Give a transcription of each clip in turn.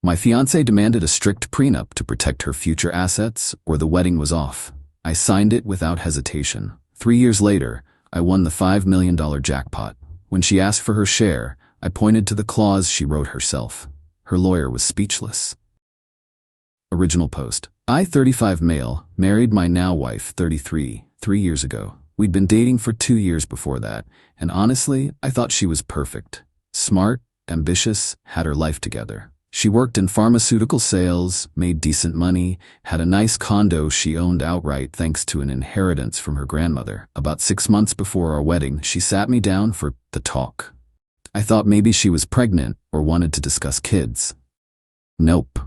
My fiancée demanded a strict prenup to protect her future assets, or the wedding was off. I signed it without hesitation. 3 years later, I won the $5 million jackpot. When she asked for her share, I pointed to the clause she wrote herself. Her lawyer was speechless. Original post. I, 35 male, married my now wife, 33, 3 years ago. We'd been dating for 2 years before that, and honestly, I thought she was perfect. Smart, ambitious, had her life together. She worked in pharmaceutical sales, made decent money, had a nice condo she owned outright thanks to an inheritance from her grandmother. About 6 months before our wedding, she sat me down for the talk. I thought maybe she was pregnant or wanted to discuss kids. Nope.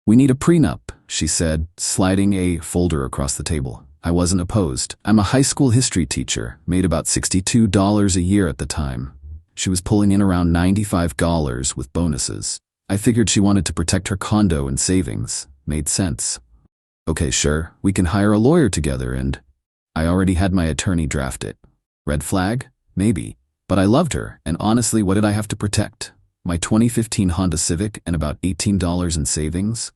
We need a prenup, she said, sliding a folder across the table. I wasn't opposed. I'm a high school history teacher, made about $62 a year at the time. She was pulling in around $95 with bonuses. I figured she wanted to protect her condo and savings. Made sense. Okay, sure, we can hire a lawyer together and… I already had my attorney draft it. Red flag? Maybe. But I loved her, and honestly, what did I have to protect? My 2015 Honda Civic and about $18 in savings?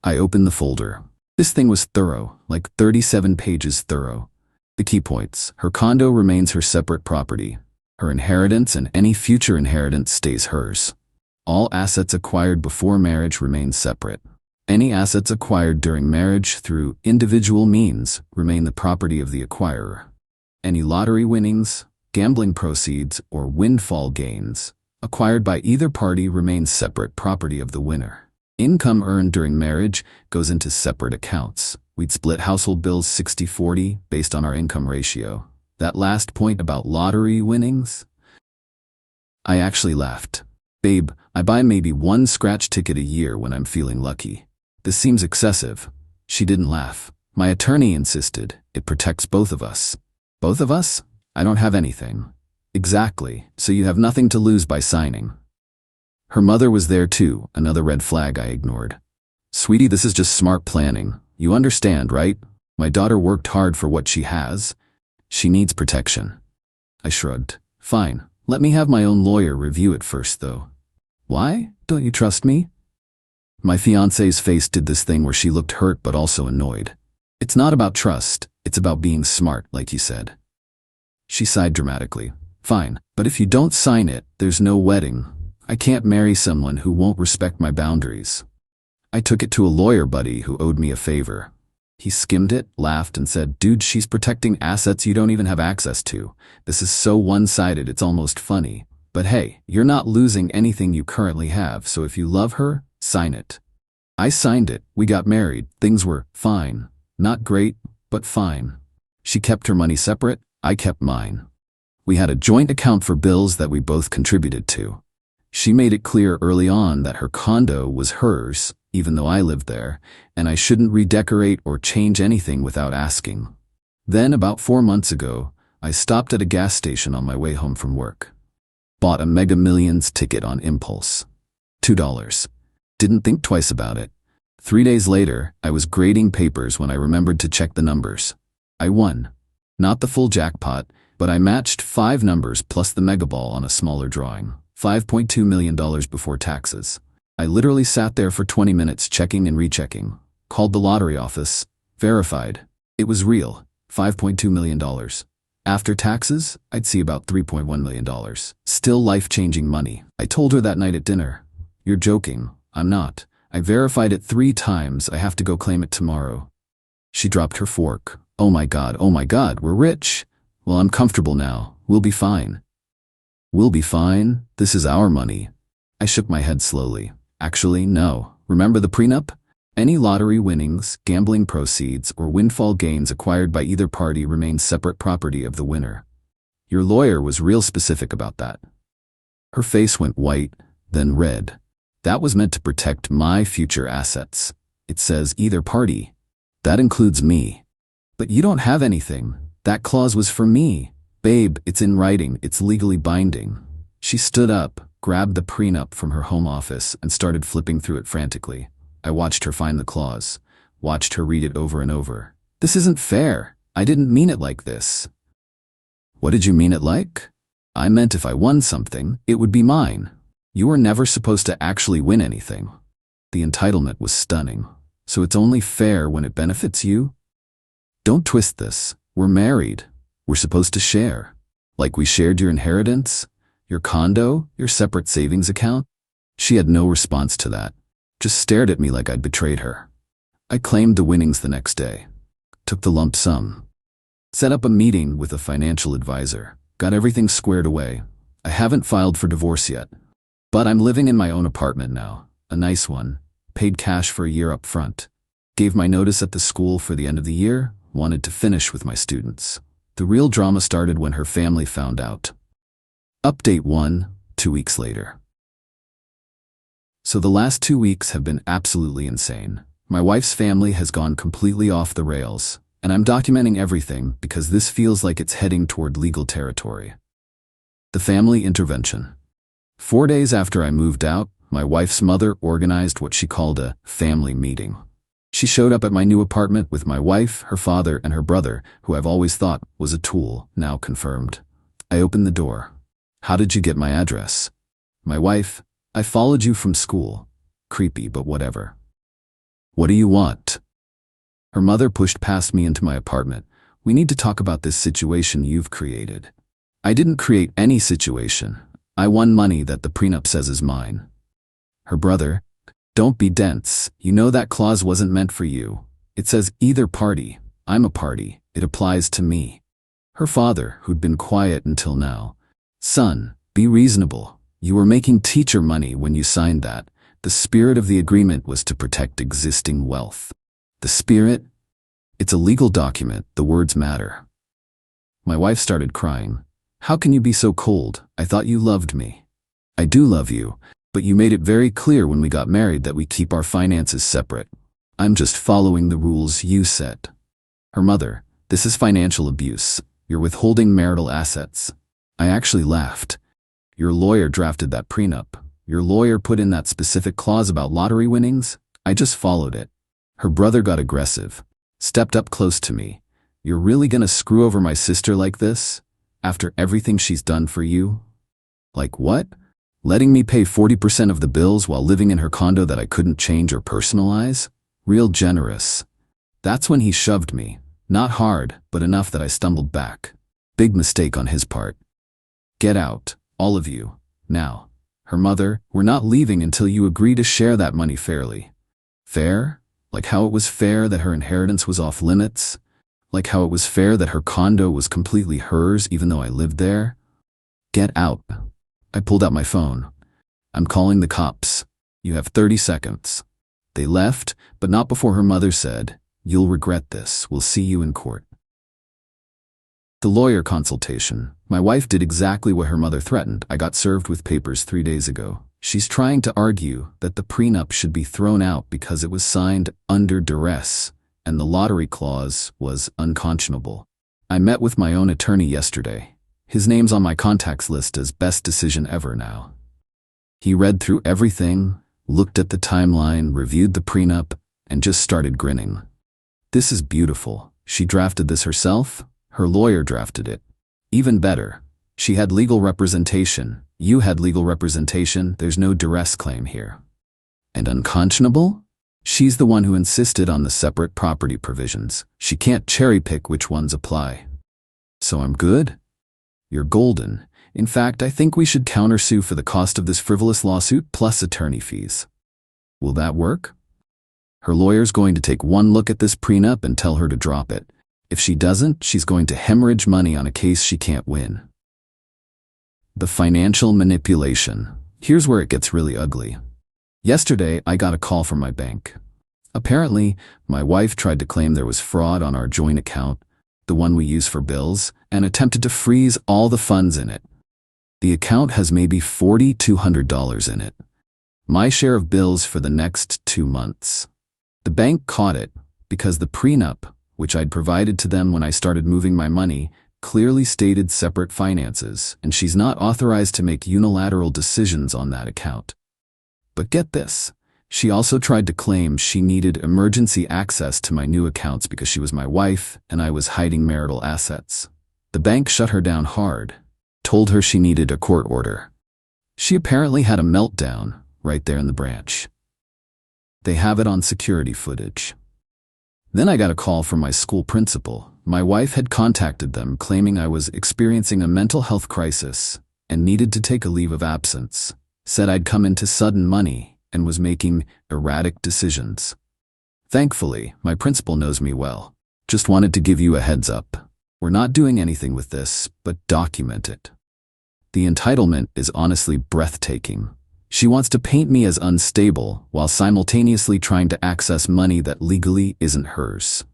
I opened the folder. This thing was thorough, like 37 pages thorough. The key points. Her condo remains her separate property. Her inheritance and any future inheritance stays hers. All assets acquired before marriage remain separate. Any assets acquired during marriage through individual means remain the property of the acquirer. Any lottery winnings, gambling proceeds, or windfall gains acquired by either party remains separate property of the winner. Income earned during marriage goes into separate accounts. We'd split household bills 60-40 based on our income ratio. That last point about lottery winnings? I actually laughed. Babe, I buy maybe one scratch ticket a year when I'm feeling lucky. This seems excessive. She didn't laugh. My attorney insisted. It protects both of us. Both of us? I don't have anything. Exactly, so you have nothing to lose by signing. Her mother was there too, another red flag I ignored. Sweetie, this is just smart planning. You understand, right? My daughter worked hard for what she has. She needs protection. I shrugged. Fine, let me have my own lawyer review it first though. Why? Don't you trust me? My fiancée's face did this thing where she looked hurt but also annoyed. It's not about trust, it's about being smart, like you said. She sighed dramatically. Fine, but if you don't sign it, there's no wedding. I can't marry someone who won't respect my boundaries. I took it to a lawyer buddy who owed me a favor. He skimmed it, laughed, and said, dude, she's protecting assets you don't even have access to. This is so one-sided, it's almost funny. But hey, you're not losing anything you currently have, so if you love her, sign it. I signed it, we got married, things were fine. Not great, but fine. She kept her money separate, I kept mine. We had a joint account for bills that we both contributed to. She made it clear early on that her condo was hers, even though I lived there, and I shouldn't redecorate or change anything without asking. Then, about 4 months ago, I stopped at a gas station on my way home from work. Bought a Mega Millions ticket on impulse. $2. Didn't think twice about it. 3 days later, I was grading papers when I remembered to check the numbers. I won. Not the full jackpot, but I matched 5 numbers plus the mega ball on a smaller drawing. $5.2 million before taxes. I literally sat there for 20 minutes checking and rechecking. Called the lottery office. Verified. It was real. $5.2 million. After taxes, I'd see about $3.1 million. Still life-changing money. I told her that night at dinner. You're joking. I'm not. I verified it 3 times. I have to go claim it tomorrow. She dropped her fork. Oh my God, we're rich. Well, I'm comfortable now. We'll be fine. We'll be fine? This is our money. I shook my head slowly. Actually, no. Remember the prenup? Any lottery winnings, gambling proceeds, or windfall gains acquired by either party remain separate property of the winner. Your lawyer was real specific about that. Her face went white, then red. That was meant to protect my future assets. It says either party. That includes me. But you don't have anything. That clause was for me. Babe, it's in writing, it's legally binding. She stood up, grabbed the prenup from her home office, and started flipping through it frantically. I watched her find the clause, watched her read it over and over. This isn't fair. I didn't mean it like this. What did you mean it like? I meant if I won something, it would be mine. You were never supposed to actually win anything. The entitlement was stunning. So it's only fair when it benefits you? Don't twist this. We're married. We're supposed to share. Like we shared your inheritance, your condo, your separate savings account? She had no response to that. Just stared at me like I'd betrayed her. I claimed the winnings the next day. Took the lump sum. Set up a meeting with a financial advisor. Got everything squared away. I haven't filed for divorce yet. But I'm living in my own apartment now. A nice one. Paid cash for a year up front. Gave my notice at the school for the end of the year. Wanted to finish with my students. The real drama started when her family found out. Update 1, 2 weeks later. So the last 2 weeks have been absolutely insane. My wife's family has gone completely off the rails, and I'm documenting everything because this feels like it's heading toward legal territory. The family intervention. 4 days after I moved out, my wife's mother organized what she called a family meeting. She showed up at my new apartment with my wife, her father, and her brother, who I've always thought was a tool, now confirmed. I opened the door. How did you get my address? My wife, I followed you from school. Creepy, but whatever. What do you want? Her mother pushed past me into my apartment. We need to talk about this situation you've created. I didn't create any situation. I won money that the prenup says is mine. Her brother, don't be dense. You know that clause wasn't meant for you. It says either party. I'm a party. It applies to me. Her father, who'd been quiet until now. Son, be reasonable. You were making teacher money when you signed that. The spirit of the agreement was to protect existing wealth. The spirit? It's a legal document. The words matter. My wife started crying. How can you be so cold? I thought you loved me. I do love you, but you made it very clear when we got married that we keep our finances separate. I'm just following the rules you set. Her mother, this is financial abuse. You're withholding marital assets. I actually laughed. Your lawyer drafted that prenup. Your lawyer put in that specific clause about lottery winnings. I just followed it. Her brother got aggressive. Stepped up close to me. You're really gonna screw over my sister like this? After everything she's done for you? Like what? Letting me pay 40% of the bills while living in her condo that I couldn't change or personalize? Real generous. That's when he shoved me. Not hard, but enough that I stumbled back. Big mistake on his part. Get out, all of you, now. Her mother, we're not leaving until you agree to share that money fairly. Fair? Like how it was fair that her inheritance was off limits? Like how it was fair that her condo was completely hers even though I lived there? Get out. I pulled out my phone. I'm calling the cops. You have 30 seconds. They left, but not before her mother said, you'll regret this. We'll see you in court. The lawyer consultation. My wife did exactly what her mother threatened. I got served with papers 3 days ago. She's trying to argue that the prenup should be thrown out because it was signed under duress, and the lottery clause was unconscionable. I met with my own attorney yesterday. His name's on my contacts list as best decision ever now. He read through everything, looked at the timeline, reviewed the prenup, and just started grinning. This is beautiful. She drafted this herself? Her lawyer drafted it. Even better. She had legal representation. You had legal representation. There's no duress claim here. And unconscionable? She's the one who insisted on the separate property provisions. She can't cherry-pick which ones apply. So I'm good? You're golden. In fact, I think we should countersue for the cost of this frivolous lawsuit plus attorney fees. Will that work? Her lawyer's going to take one look at this prenup and tell her to drop it. If she doesn't, she's going to hemorrhage money on a case she can't win. The financial manipulation. Here's where it gets really ugly. Yesterday, I got a call from my bank. Apparently, my wife tried to claim there was fraud on our joint account, the one we use for bills, and attempted to freeze all the funds in it. The account has maybe $4,200 in it. My share of bills for the next 2 months. The bank caught it because the prenup, which I'd provided to them when I started moving my money, clearly stated separate finances, and she's not authorized to make unilateral decisions on that account. But get this, she also tried to claim she needed emergency access to my new accounts because she was my wife and I was hiding marital assets. The bank shut her down hard, told her she needed a court order. She apparently had a meltdown right there in the branch. They have it on security footage. Then I got a call from my school principal. My wife had contacted them claiming I was experiencing a mental health crisis and needed to take a leave of absence. Said I'd come into sudden money and was making erratic decisions. Thankfully, my principal knows me well. Just wanted to give you a heads up. We're not doing anything with this, but document it. The entitlement is honestly breathtaking. She wants to paint me as unstable while simultaneously trying to access money that legally isn't hers.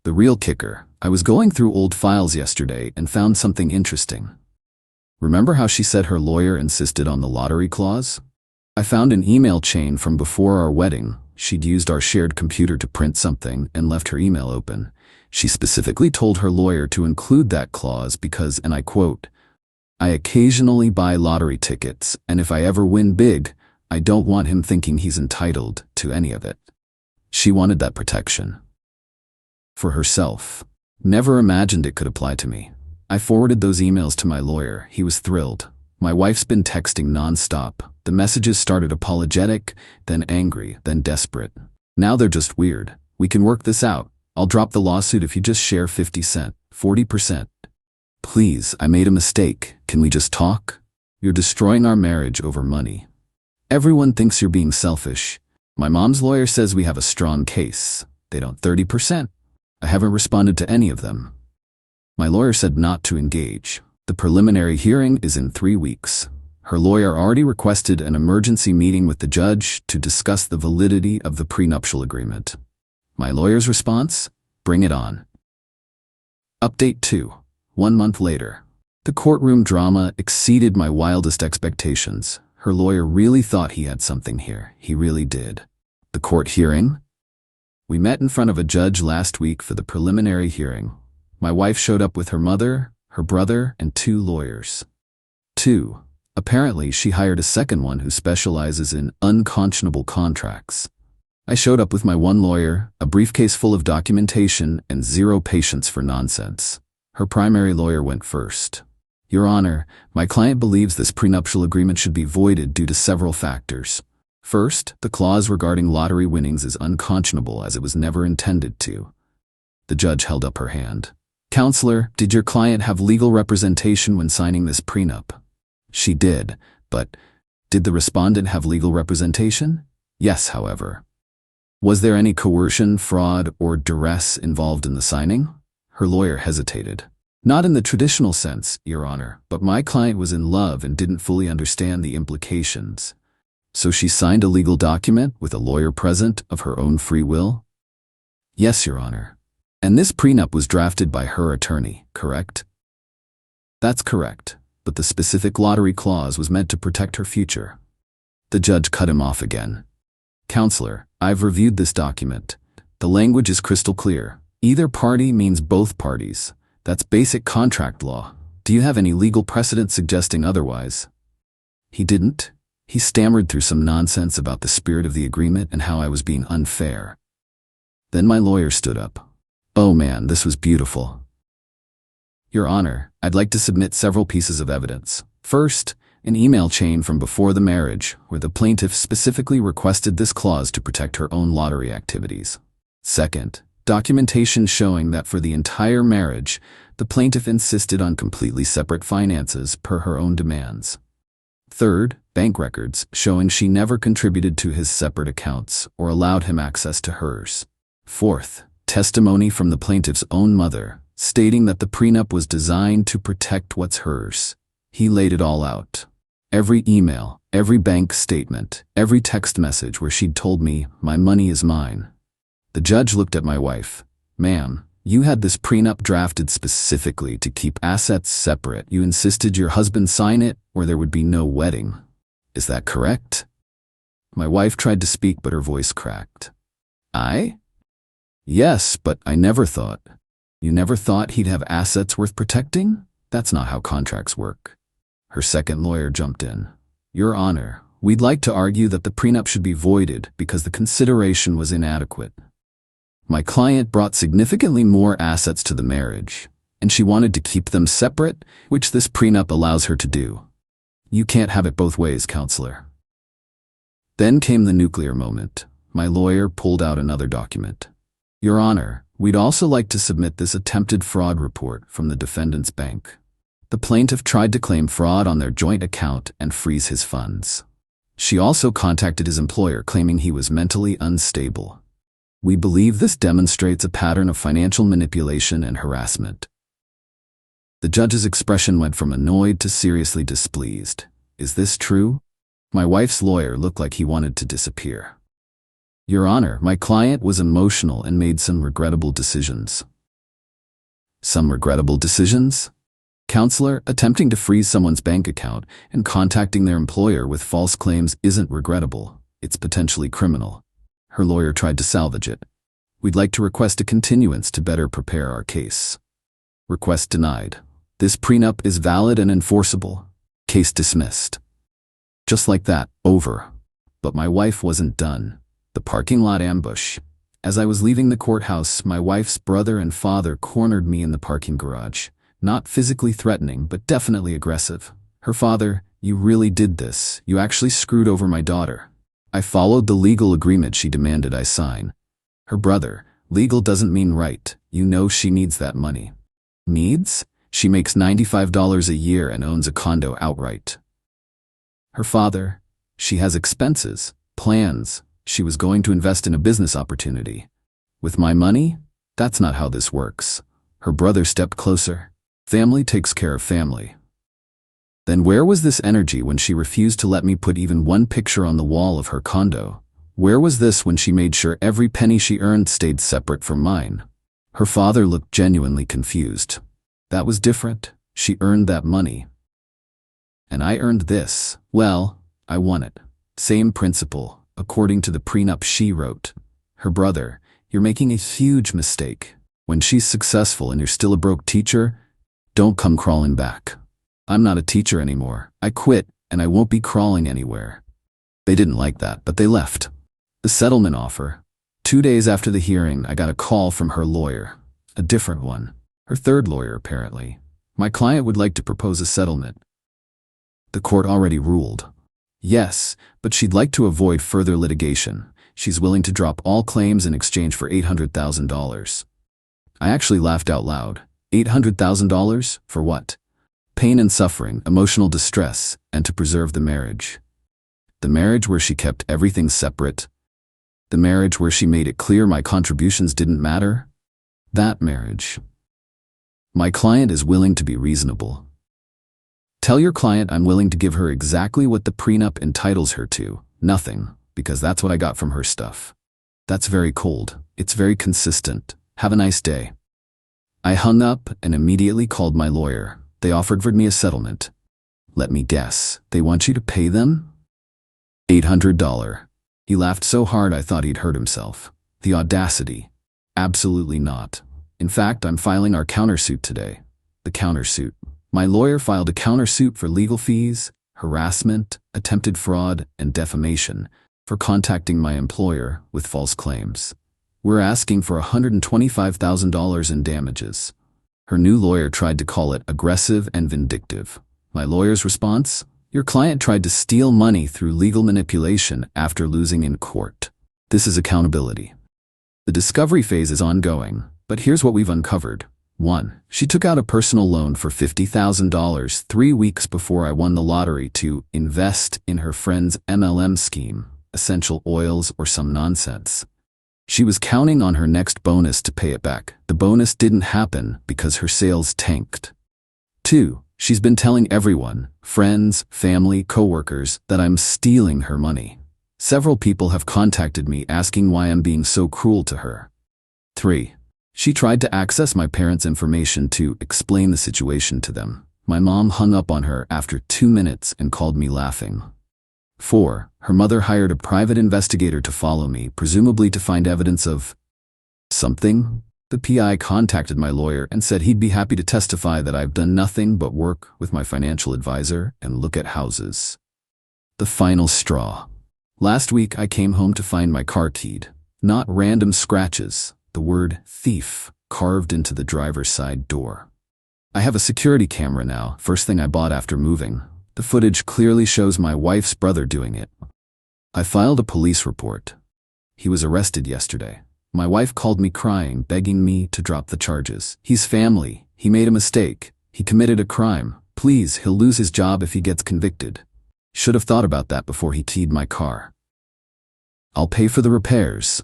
The real kicker, I was going through old files yesterday and found something interesting. Remember how she said her lawyer insisted on the lottery clause? I found an email chain from before our wedding. She'd used our shared computer to print something and left her email open. She specifically told her lawyer to include that clause because, and I quote, "I occasionally buy lottery tickets, and if I ever win big, I don't want him thinking he's entitled to any of it." She wanted that protection. For herself. Never imagined it could apply to me. I forwarded those emails to my lawyer. He was thrilled. My wife's been texting nonstop. The messages started apologetic, then angry, then desperate. Now they're just weird. "We can work this out. I'll drop the lawsuit if you just share 50 cents, 40%. Please, I made a mistake. Can we just talk? You're destroying our marriage over money. Everyone thinks you're being selfish. My mom's lawyer says we have a strong case. They don't 30%. I haven't responded to any of them. My lawyer said not to engage. The preliminary hearing is in 3 weeks. Her lawyer already requested an emergency meeting with the judge to discuss the validity of the prenuptial agreement. My lawyer's response? Bring it on. Update 2. 1 month later. The courtroom drama exceeded my wildest expectations. Her lawyer really thought he had something here. He really did. The court hearing? We met in front of a judge last week for the preliminary hearing. My wife showed up with her mother, her brother, and 2 lawyers. 2. Apparently, she hired a second one who specializes in unconscionable contracts. I showed up with my 1 lawyer, a briefcase full of documentation, and 0 patience for nonsense. Her primary lawyer went first. Your Honor, my client believes this prenuptial agreement should be voided due to several factors. First, the clause regarding lottery winnings is unconscionable as it was never intended to. The judge held up her hand. Counselor, did your client have legal representation when signing this prenup? She did, but did the respondent have legal representation? Yes, however. Was there any coercion, fraud, or duress involved in the signing? Her lawyer hesitated. Not in the traditional sense, Your Honor, but my client was in love and didn't fully understand the implications. So she signed a legal document with a lawyer present of her own free will? Yes, Your Honor. And this prenup was drafted by her attorney, correct? That's correct, but the specific lottery clause was meant to protect her future. The judge cut him off again. Counselor, I've reviewed this document. The language is crystal clear. Either party means both parties. That's basic contract law. Do you have any legal precedent suggesting otherwise? He didn't. He stammered through some nonsense about the spirit of the agreement and how I was being unfair. Then my lawyer stood up. Oh man, this was beautiful. Your Honor, I'd like to submit several pieces of evidence. First, an email chain from before the marriage where the plaintiff specifically requested this clause to protect her own lottery activities. Second, documentation showing that for the entire marriage, the plaintiff insisted on completely separate finances per her own demands. Third, bank records showing she never contributed to his separate accounts or allowed him access to hers. Fourth, testimony from the plaintiff's own mother stating that the prenup was designed to protect what's hers. He laid it all out. Every email, every bank statement, every text message where she'd told me, my money is mine. The judge looked at my wife. Ma'am, you had this prenup drafted specifically to keep assets separate. You insisted your husband sign it or there would be no wedding. Is that correct? My wife tried to speak, but her voice cracked. Yes, but I never thought. You never thought he'd have assets worth protecting? That's not how contracts work. Her second lawyer jumped in. Your Honor, we'd like to argue that the prenup should be voided because the consideration was inadequate. My client brought significantly more assets to the marriage, and she wanted to keep them separate, which this prenup allows her to do. You can't have it both ways, counselor. Then came the nuclear moment. My lawyer pulled out another document. Your Honor, we'd also like to submit this attempted fraud report from the defendant's bank. The plaintiff tried to claim fraud on their joint account and freeze his funds. She also contacted his employer claiming he was mentally unstable. We believe this demonstrates a pattern of financial manipulation and harassment. The judge's expression went from annoyed to seriously displeased. Is this true? My wife's lawyer looked like he wanted to disappear. Your Honor, my client was emotional and made some regrettable decisions. Some regrettable decisions? Counselor, attempting to freeze someone's bank account and contacting their employer with false claims isn't regrettable. It's potentially criminal. Her lawyer tried to salvage it. We'd like to request a continuance to better prepare our case. Request denied. This prenup is valid and enforceable. Case dismissed. Just like that, over. But my wife wasn't done. The parking lot ambush. As I was leaving the courthouse, my wife's brother and father cornered me in the parking garage. Not physically threatening, but definitely aggressive. Her father, you really did this. You actually screwed over my daughter. I followed the legal agreement she demanded I sign. Her brother, legal doesn't mean right. You know she needs that money. Needs? She makes $95 a year and owns a condo outright. Her father, she has expenses, plans. She was going to invest in a business opportunity. With my money? That's not how this works. Her brother stepped closer. Family takes care of family. Then where was this energy when she refused to let me put even one picture on the wall of her condo? Where was this when she made sure every penny she earned stayed separate from mine? Her father looked genuinely confused. That was different. She earned that money. And I earned this. Well, I won it. Same principle. According to the prenup she wrote. Her brother, you're making a huge mistake. When she's successful and you're still a broke teacher, don't come crawling back. I'm not a teacher anymore. I quit, and I won't be crawling anywhere. They didn't like that, but they left. The settlement offer. 2 days after the hearing, I got a call from her lawyer. A different one. Her third lawyer, apparently. My client would like to propose a settlement. The court already ruled. Yes, but she'd like to avoid further litigation. She's willing to drop all claims in exchange for $800,000. I actually laughed out loud. $800,000? For what? Pain and suffering, emotional distress, and to preserve the marriage. The marriage where she kept everything separate. The marriage where she made it clear my contributions didn't matter. That marriage. My client is willing to be reasonable. Tell your client I'm willing to give her exactly what the prenup entitles her to, nothing, because that's what I got from her stuff. That's very cold. It's very consistent. Have a nice day. I hung up and immediately called my lawyer. They offered me a settlement. Let me guess, they want you to pay them? $800. He laughed so hard I thought he'd hurt himself. The audacity. Absolutely not. In fact, I'm filing our countersuit today. The countersuit. My lawyer filed a countersuit for legal fees, harassment, attempted fraud, and defamation for contacting my employer with false claims. We're asking for $125,000 in damages. Her new lawyer tried to call it aggressive and vindictive. My lawyer's response? Your client tried to steal money through legal manipulation after losing in court. This is accountability. The discovery phase is ongoing, but here's what we've uncovered. 1. She took out a personal loan for $50,000 3 weeks before I won the lottery to invest in her friend's MLM scheme, essential oils or some nonsense. She was counting on her next bonus to pay it back. The bonus didn't happen because her sales tanked. 2. She's been telling everyone, friends, family, coworkers, that I'm stealing her money. Several people have contacted me asking why I'm being so cruel to her. 3. She tried to access my parents' information to explain the situation to them. My mom hung up on her after 2 minutes and called me laughing. 4. Her mother hired a private investigator to follow me, presumably to find evidence of something. The PI contacted my lawyer and said he'd be happy to testify that I've done nothing but work with my financial advisor and look at houses. The final straw. Last week I came home to find my car keyed. Not random scratches. The word thief carved into the driver's side door. I have a security camera now, first thing I bought after moving. The footage clearly shows my wife's brother doing it. I filed a police report. He was arrested yesterday. My wife called me crying, begging me to drop the charges. He's family. He made a mistake. He committed a crime. Please, he'll lose his job if he gets convicted. Should have thought about that before he keyed my car. I'll pay for the repairs.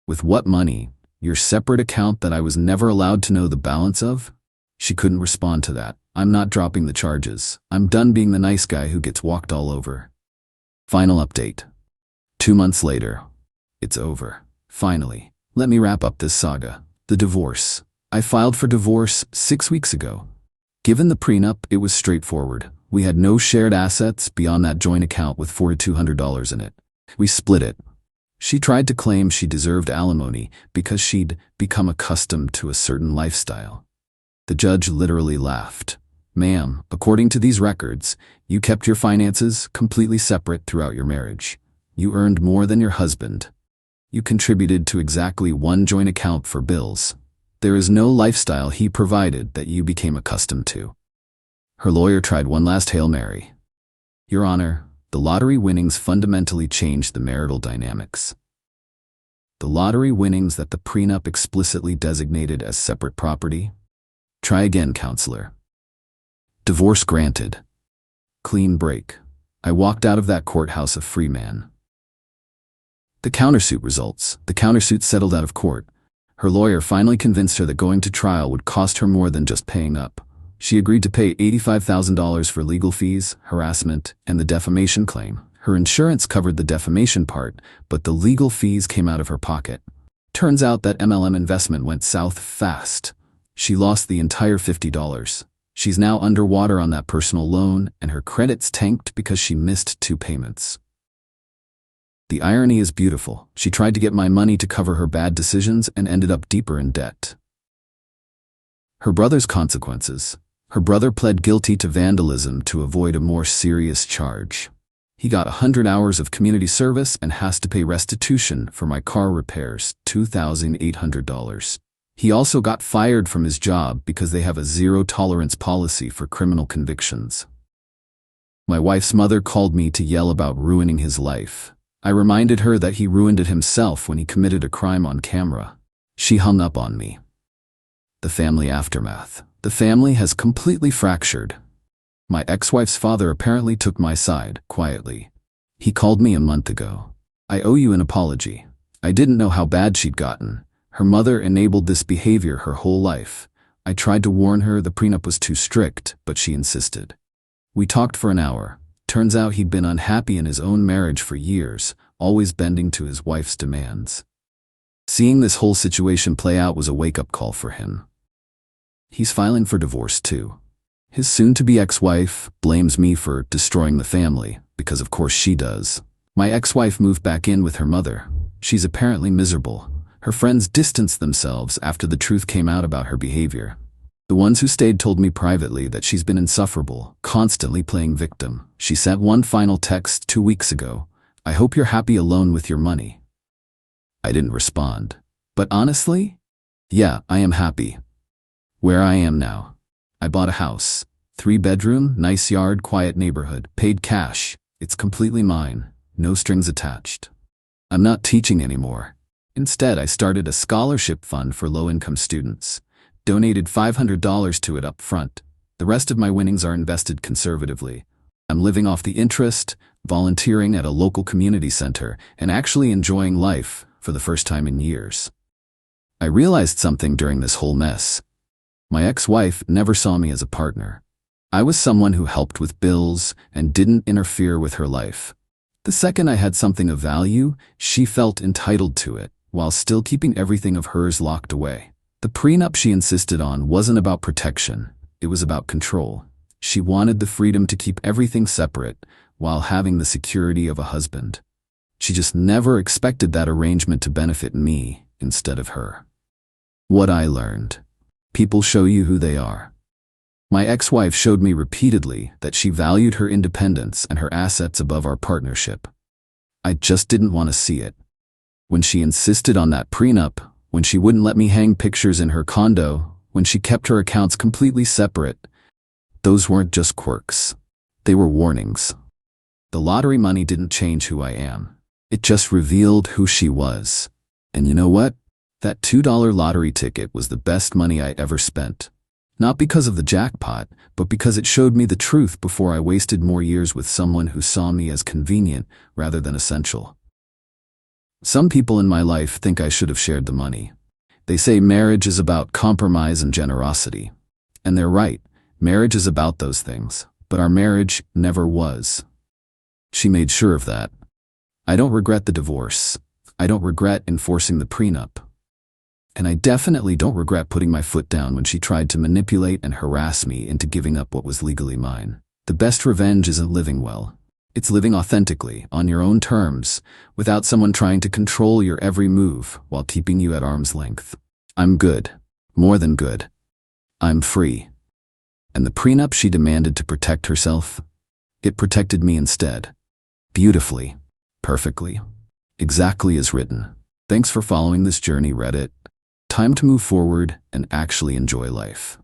With what money? Your separate account that I was never allowed to know the balance of? She couldn't respond to that. I'm not dropping the charges. I'm done being the nice guy who gets walked all over. Final update. 2 months later. It's over. Finally. Let me wrap up this saga. The divorce. I filed for divorce 6 weeks ago. Given the prenup, it was straightforward. We had no shared assets beyond that joint account with $4,200 in it. We split it. She tried to claim she deserved alimony because she'd become accustomed to a certain lifestyle. The judge literally laughed. Ma'am, according to these records, you kept your finances completely separate throughout your marriage. You earned more than your husband. You contributed to exactly one joint account for bills. There is no lifestyle he provided that you became accustomed to. Her lawyer tried one last Hail Mary. Your Honor, the lottery winnings fundamentally changed the marital dynamics. The lottery winnings that the prenup explicitly designated as separate property? Try again, counselor. Divorce granted. Clean break. I walked out of that courthouse a free man. The countersuit results. The countersuit settled out of court. Her lawyer finally convinced her that going to trial would cost her more than just paying up. She agreed to pay $85,000 for legal fees, harassment, and the defamation claim. Her insurance covered the defamation part, but the legal fees came out of her pocket. Turns out that MLM investment went south fast. She lost the entire $50. She's now underwater on that personal loan, and her credits tanked because she missed 2 payments. The irony is beautiful. She tried to get my money to cover her bad decisions and ended up deeper in debt. Her brother's consequences. Her brother pled guilty to vandalism to avoid a more serious charge. He got 100 hours of community service and has to pay restitution for my car repairs, $2,800. He also got fired from his job because they have a zero-tolerance policy for criminal convictions. My wife's mother called me to yell about ruining his life. I reminded her that he ruined it himself when he committed a crime on camera. She hung up on me. The family aftermath. The family has completely fractured. My ex-wife's father apparently took my side, quietly. He called me a month ago. I owe you an apology. I didn't know how bad she'd gotten. Her mother enabled this behavior her whole life. I tried to warn her the prenup was too strict, but she insisted. We talked for an hour. Turns out he'd been unhappy in his own marriage for years, always bending to his wife's demands. Seeing this whole situation play out was a wake-up call for him. He's filing for divorce too. His soon-to-be ex-wife blames me for destroying the family, because of course she does. My ex-wife moved back in with her mother. She's apparently miserable. Her friends distanced themselves after the truth came out about her behavior. The ones who stayed told me privately that she's been insufferable, constantly playing victim. She sent one final text 2 weeks ago. I hope you're happy alone with your money. I didn't respond. But honestly, yeah, I am happy. Where I am now. I bought a house. 3-bedroom, nice yard, quiet neighborhood. Paid cash. It's completely mine. No strings attached. I'm not teaching anymore. Instead, I started a scholarship fund for low-income students. Donated $500 to it up front. The rest of my winnings are invested conservatively. I'm living off the interest, volunteering at a local community center, and actually enjoying life for the first time in years. I realized something during this whole mess. My ex-wife never saw me as a partner. I was someone who helped with bills and didn't interfere with her life. The second I had something of value, she felt entitled to it, while still keeping everything of hers locked away. The prenup she insisted on wasn't about protection, it was about control. She wanted the freedom to keep everything separate while having the security of a husband. She just never expected that arrangement to benefit me instead of her. What I learned. People show you who they are. My ex-wife showed me repeatedly that she valued her independence and her assets above our partnership. I just didn't want to see it. When she insisted on that prenup, when she wouldn't let me hang pictures in her condo, when she kept her accounts completely separate, those weren't just quirks. They were warnings. The lottery money didn't change who I am. It just revealed who she was. And you know what? That $2 lottery ticket was the best money I ever spent. Not because of the jackpot, but because it showed me the truth before I wasted more years with someone who saw me as convenient rather than essential. Some people in my life think I should have shared the money. They say marriage is about compromise and generosity. And they're right, marriage is about those things, but our marriage never was. She made sure of that. I don't regret the divorce. I don't regret enforcing the prenup. And I definitely don't regret putting my foot down when she tried to manipulate and harass me into giving up what was legally mine. The best revenge isn't living well. It's living authentically, on your own terms, without someone trying to control your every move while keeping you at arm's length. I'm good. More than good. I'm free. And the prenup she demanded to protect herself, it protected me instead. Beautifully. Perfectly. Exactly as written. Thanks for following this journey, Reddit. Time to move forward and actually enjoy life.